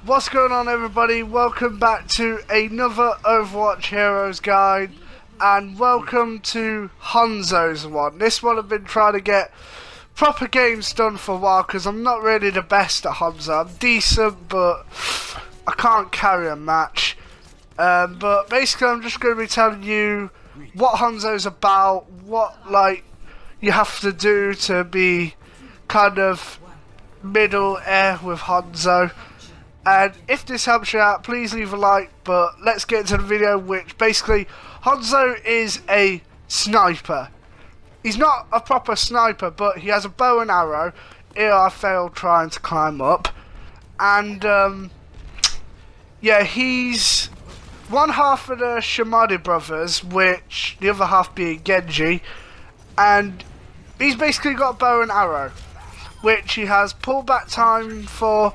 What's going on, everybody? Welcome back to another Overwatch Heroes Guide, and welcome to Hanzo's one. This one I've been trying to get proper games done for a while because I'm not really the best at Hanzo. I'm decent, but I can't carry a match. But basically I'm just going to be telling you what Hanzo's about, what you have to do to be kind of middle air with Hanzo. And if this helps you out, please leave a like. But let's get into the video, which basically Hanzo is a sniper. He's not a proper sniper, but he has a bow and arrow. Here I failed trying to climb up. And yeah, he's one half of the Shimada brothers, which the other half being Genji. And he's basically got a bow and arrow, which he has pullback time for.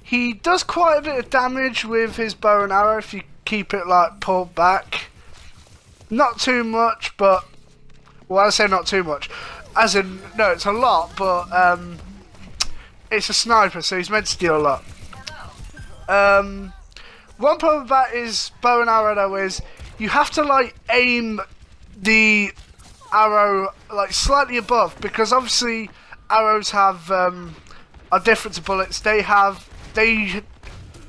He does quite a bit of damage with his bow and arrow if you keep it pulled back. Not too much, but well, I say not too much, as in no, it's a lot, but it's a sniper, so he's meant to deal a lot. One problem about his bow and arrow though is you have to aim the arrow slightly above, because obviously arrows have are different to bullets. They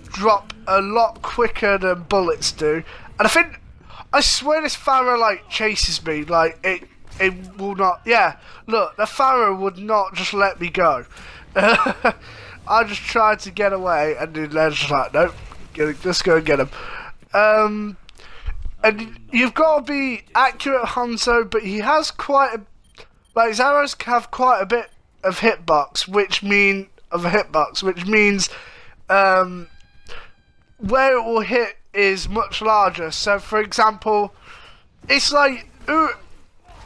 drop a lot quicker than bullets do, and I swear this Pharaoh chases me. It will not. Yeah, look, the Pharaoh would not just let me go. I just tried to get away, and then they're just like, nope, let's go and get him. And you've got to be accurate, Hanzo, but he has quite a his arrows have quite a bit of hitbox, which means where it will hit is much larger. So for example, it's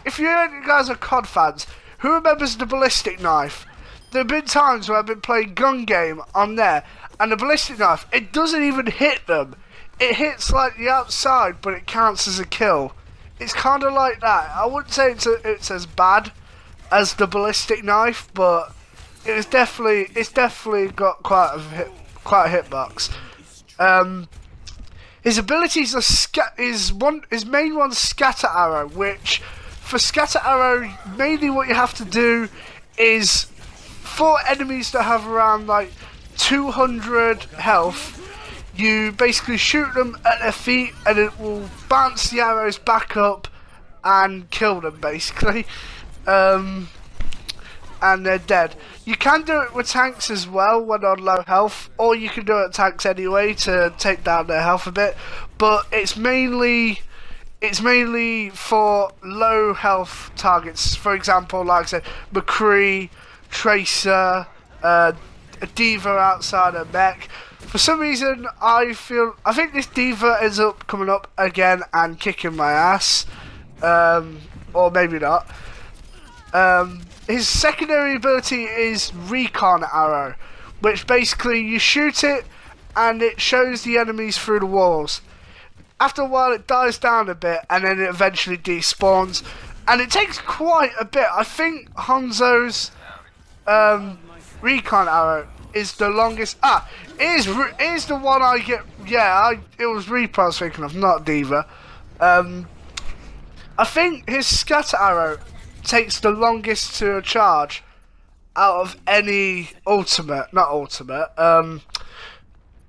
if you guys are COD fans, who remembers the ballistic knife? There have been times where I've been playing gun game on there, and the ballistic knife, it doesn't even hit them. It hits the outside, but it counts as a kill. It's kind of like that. I wouldn't say it's as bad as the ballistic knife, but it's definitely got quite a hitbox. His abilities are his main one's scatter arrow, which for scatter arrow mainly what you have to do is for enemies that have around 200 health, you basically shoot them at their feet and it will bounce the arrows back up and kill them basically. And they're dead. You can do it with tanks as well when on low health, or you can do it with tanks anyway to take down their health a bit, but it's mainly for low health targets. For example, like I said, McCree, Tracer, a Diva outside a mech. For some reason I think this Diva ends up coming up again and kicking my ass, or maybe not. His secondary ability is Recon Arrow, which basically you shoot it and it shows the enemies through the walls. After a while it dies down a bit and then it eventually despawns, and it takes quite a bit. I think Hanzo's Recon Arrow is the longest. It is the one I get. Yeah, it was Reaper I was thinking of, not Diva. I think his Scatter Arrow takes the longest to charge out of any out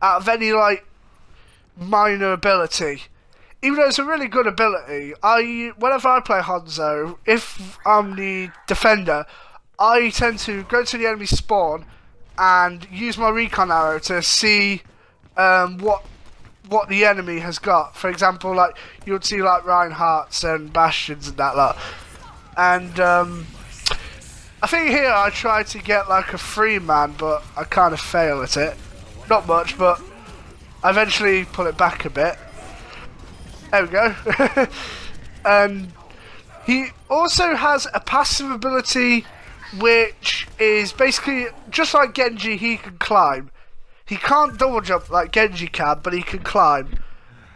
of any minor ability. Even though it's a really good ability, whenever I play Hanzo, if I'm the defender, I tend to go to the enemy spawn and use my recon arrow to see what the enemy has got. For example, you would see Reinhardt's and Bastions and that lot. And I think here I tried to get a free man, but I kind of fail at it. Not much, but I eventually pull it back a bit. There we go. And he also has a passive ability, which is basically just like Genji. He can climb. He can't double jump like Genji can, but he can climb.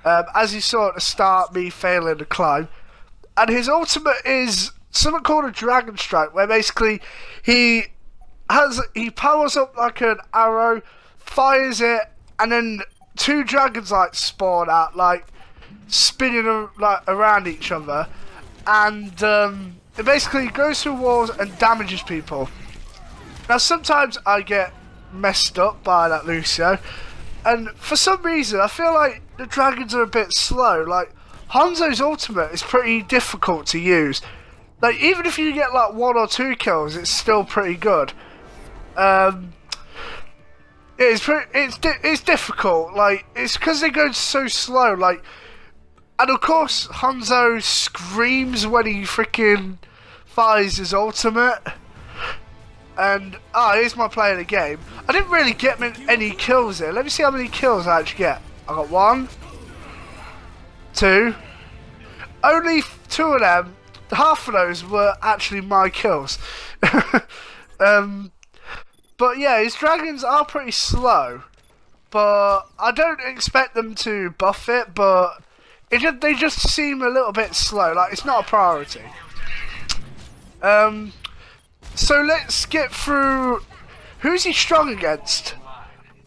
As you saw at the start, me failing to climb. And his ultimate is something called a Dragon Strike, where basically he powers up like an arrow, fires it, and then two dragons like spawn out, like spinning like around each other, and it basically goes through walls and damages people. Now sometimes I get messed up by that Lucio, and for some reason I feel like the dragons are a bit slow. Like Hanzo's ultimate is pretty difficult to use. Like even if you get like 1 or 2 kills, it's still pretty good. It's difficult. Like it's because they go so slow. Like, and of course Hanzo screams when he freaking fires his ultimate. And here's my play of the game. I didn't really get any kills here. Let me see how many kills I actually get. I got 1, 2. Only 2 of them. Half of those were actually my kills. But yeah, his dragons are pretty slow. But I don't expect them to buff it. But they just seem a little bit slow. Like it's not a priority. So let's get through. Who's he strong against?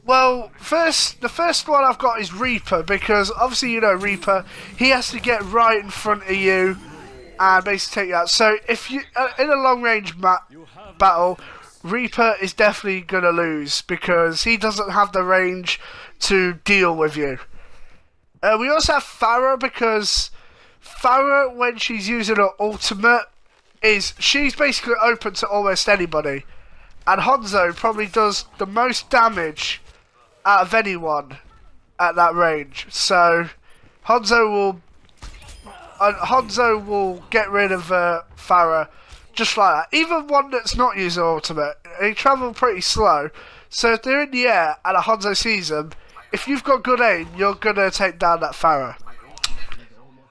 Well, the first one I've got is Reaper, because obviously you know Reaper, he has to get right in front of you and basically take you out. So if you in a long range battle, Reaper is definitely gonna lose because he doesn't have the range to deal with you. We also have Farah, because Farah, when she's using her ultimate, she's basically open to almost anybody, and Hanzo probably does the most damage out of anyone at that range. So Hanzo will get rid of Farah just like that. Even one that's not using ultimate, they travel pretty slow. So if they're in the air and a Hanzo sees them, if you've got good aim, you're gonna take down that Farah.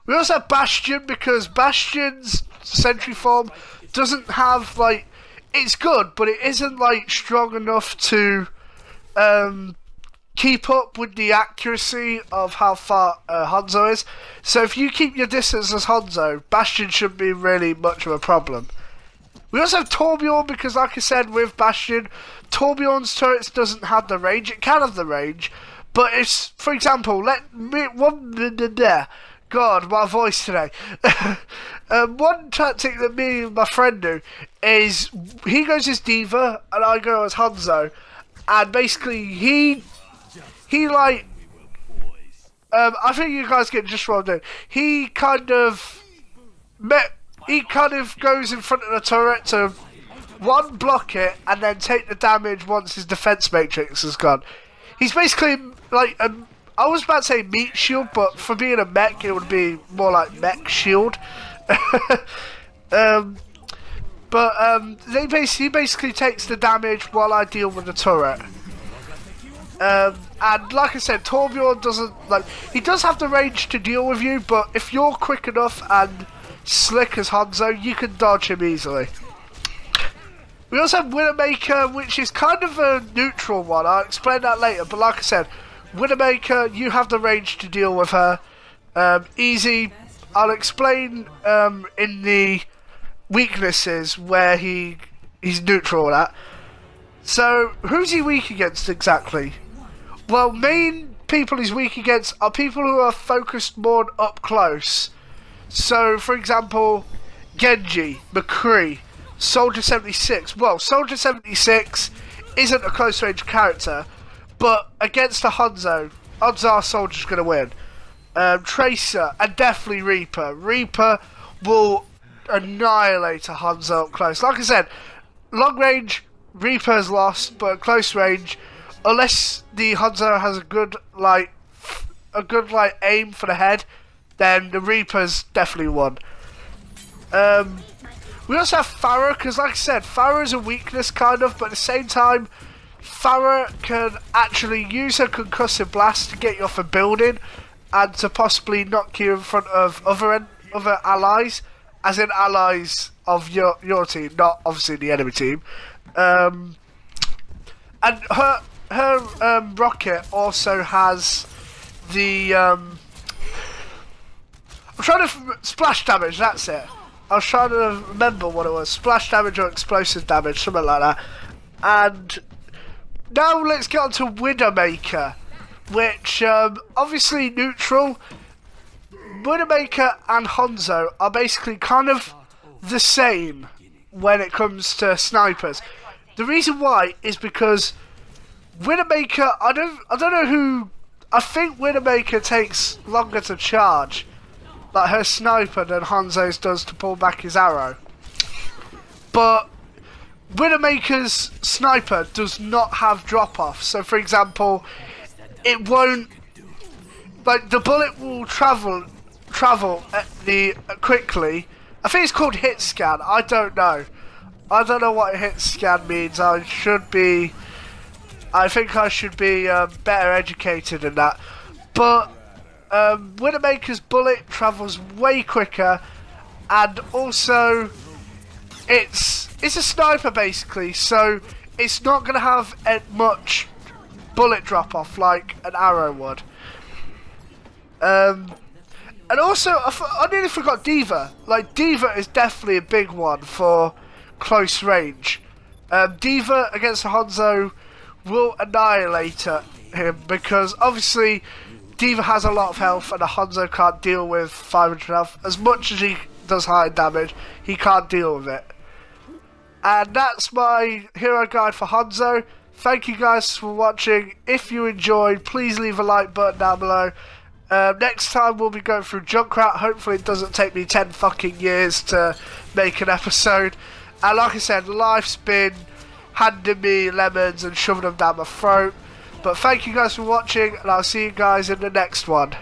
We also have Bastion, because Bastion's sentry form doesn't have like, it's good, but it isn't like strong enough to keep up with the accuracy of how far Hanzo is. So if you keep your distance as Hanzo, Bastion shouldn't be really much of a problem. We also have Torbjorn, because like I said with Bastion, Torbjorn's turrets doesn't have the range. It can have the range, but it's, for example, God, my voice today. One tactic that me and my friend do is he goes as D.Va and I go as Hanzo, and basically he like I think you guys get just what I'm doing. He kind of goes in front of the turret to block it and then take the damage once his defense matrix is gone. He's basically like I was about to say meat shield, but for being a mech, it would be more like mech shield. He basically takes the damage while I deal with the turret. And like I said, Torbjorn doesn't he does have the range to deal with you, but if you're quick enough and slick as Hanzo, you can dodge him easily. We also have Widowmaker, which is kind of a neutral one. I'll explain that later, but like I said, Widowmaker, you have the range to deal with her. Easy. I'll explain in the weaknesses where he's neutral at. So, who's he weak against exactly? Well, main people he's weak against are people who are focused more up close. So, for example, Genji, McCree, Soldier 76. Well, Soldier 76 isn't a close range character, but against a Hanzo, odds are Soldier's going to win. Tracer, and definitely Reaper. Reaper will annihilate a Hanzo up close. Like I said, long range, Reaper's lost, but at close range, unless the Hanzo has a good aim for the head, then the Reaper's definitely won. We also have Farah, because like I said, Farah is a weakness kind of, but at the same time, Farah can actually use her concussive blast to get you off a building and to possibly knock you in front of other allies, as in allies of your team, not obviously the enemy team. And her rocket also has the I'm trying to splash damage. That's it. I was trying to remember what it was. Splash damage or explosive damage, something like that. And now let's get on to Widowmaker. which obviously neutral. Widowmaker and Hanzo are basically kind of the same when it comes to snipers. The reason why is because Widowmaker, I don't know who. I think Widowmaker takes longer to charge, like her sniper, than Hanzo's does to pull back his arrow. But Widowmaker's sniper does not have drop off. So, for example, it won't, like, the bullet will travel at the quickly. I think it's called hit scan. I don't know what hit scan means. I think I should be better educated in that. But Widowmaker's bullet travels way quicker, and also it's a sniper basically, so it's not going to have much bullet drop off like an arrow would. And also, I nearly forgot D.Va. Like, D.Va is definitely a big one for close range. D.Va against Hanzo will annihilate him, because obviously D.Va has a lot of health and a Hanzo can't deal with 500 health. As much as he does high damage, he can't deal with it. And that's my hero guide for Hanzo. Thank you guys for watching. If you enjoyed, please leave a like button down below. Next time we'll be going through Junkrat. Hopefully it doesn't take me 10 fucking years to make an episode. And like I said, life's been handing me lemons and shoving them down my throat. But thank you guys for watching, and I'll see you guys in the next one.